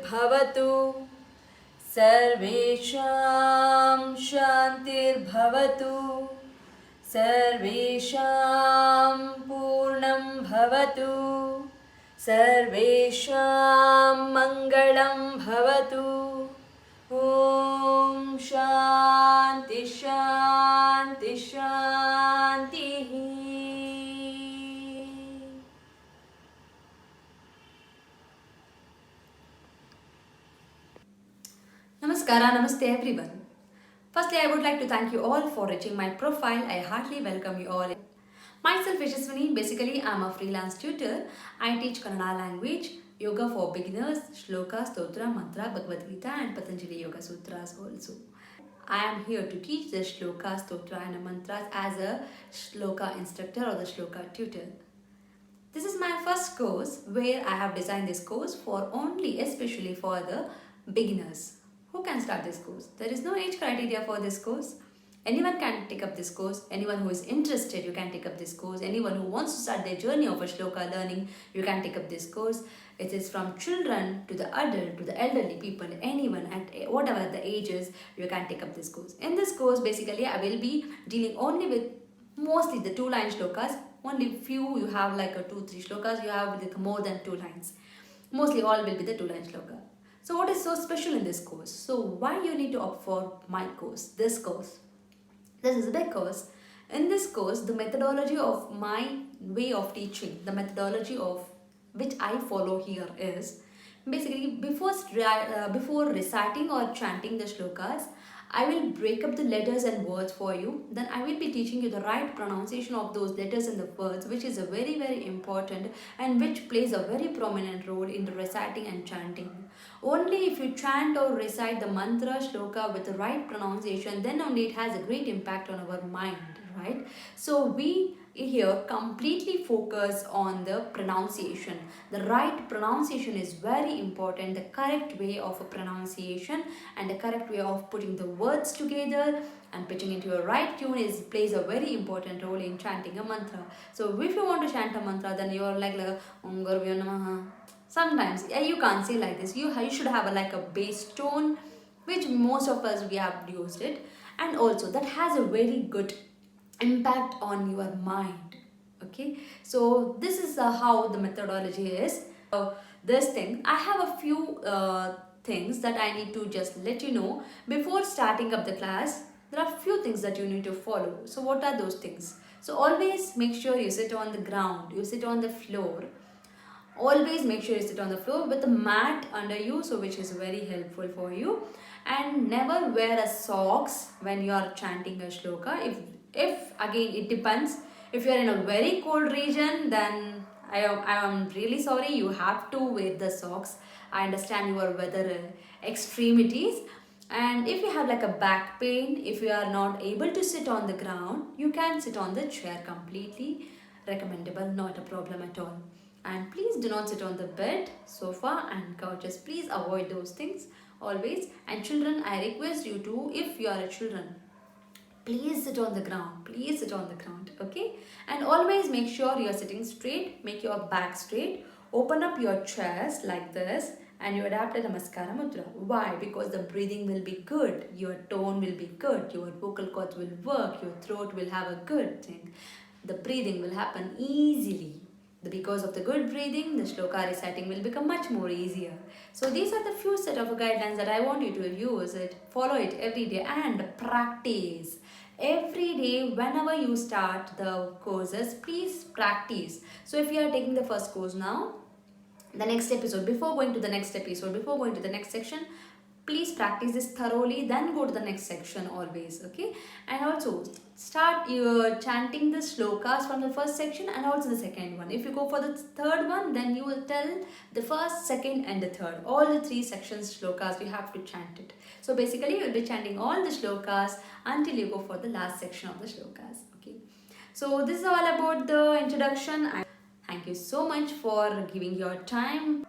शान्तिर्भवतु सर्वेषां शान्तिर्भवतु सर्वेषां पूर्णं भवतु सर्वेषां मङ्गलं भवतु ॐ शान्ति शान्ति शान्तिः. Namaskara, namaste everyone. Firstly, I would like to thank you all for reaching my profile. I heartily welcome you all. Myself Yashaswini, basically I am a freelance tutor. I teach Kannada language, yoga for beginners, shloka, stotra, mantra, Bhagavad Gita and Patanjali Yoga Sutras also. I am here to teach the shloka, stotra and mantras as a shloka instructor or the shloka tutor. This is my first course where I have designed this course for only especially for the beginners. Who can start this course? There is no age criteria for this course. Anyone can take up this course. Anyone who is interested, you can take up this course. Anyone who wants to start their journey of a shloka learning, you can take up this course. It is from children to the adult to the elderly people. Anyone at whatever the ages, you can take up this course. In this course, basically, I will be dealing only with mostly the 2-line shlokas. Only few you have like a 2-3 shlokas. You have with more than 2 lines. Mostly all will be the 2-line shloka. So what is so special in this course? So why you need to opt for my course, this course? This is because in this course, the methodology of my way of teaching, the methodology of which I follow here is basically before reciting or chanting the shlokas, I will break up the letters and words for you. Then I will be teaching you the right pronunciation of those letters and the words, which is a very, very important and which plays a very prominent role in the reciting and chanting. Only if you chant or recite the mantra shloka with the right pronunciation, then only it has a great impact on our mind, right? So we here completely focus on the pronunciation. The right pronunciation is very important. The correct way of a pronunciation and the correct way of putting the words together and pitching into a right tune plays a very important role in chanting a mantra. So if you want to chant a mantra, then you are like Om Gurubhyo Namaha. Sometimes you can't say like this. You should have like a bass tone, which most of us we have used it, and also that has a very good impact on your mind. Okay, so this is how the methodology is. This thing I have a few things that I need to just let you know before starting up the class. There are few things that you need to follow. So what are those things? So always make sure you sit on the ground, you sit on the floor. Always make sure you sit on the floor with a mat under you, so which is very helpful for you. And never wear a socks when you are chanting a shloka. If again it depends. If you are in a very cold region, then I am really sorry, you have to wear the socks. I understand your weather extremities. And if you have like a back pain, if you are not able to sit on the ground, you can sit on the chair completely. Recommendable, not a problem at all. And please do not sit on the bed, sofa and couches. Please avoid those things always. And children, I request you to, if you are a children, please sit on the ground. Please sit on the ground, okay? And always make sure you are sitting straight. Make your back straight. Open up your chest like this. And you adapt a Namaskara Mudra. Why? Because the breathing will be good. Your tone will be good. Your vocal cords will work. Your throat will have a good thing. The breathing will happen easily. Because of the good breathing, the shloka reciting will become much more easier. So these are the few set of guidelines that I want you to use it, follow it every day and practice. Every day, whenever you start the courses, please practice. So if you are taking the first course now, the next episode, before going to the next section, please practice this thoroughly, then go to the next section always, okay? And also start chanting the shlokas from the first section and also the second one. If you go for the third one, then you will tell the first, second and the third. All the 3 sections shlokas, you have to chant it. So basically, you will be chanting all the shlokas until you go for the last section of the shlokas, okay? So this is all about the introduction. Thank you so much for giving your time.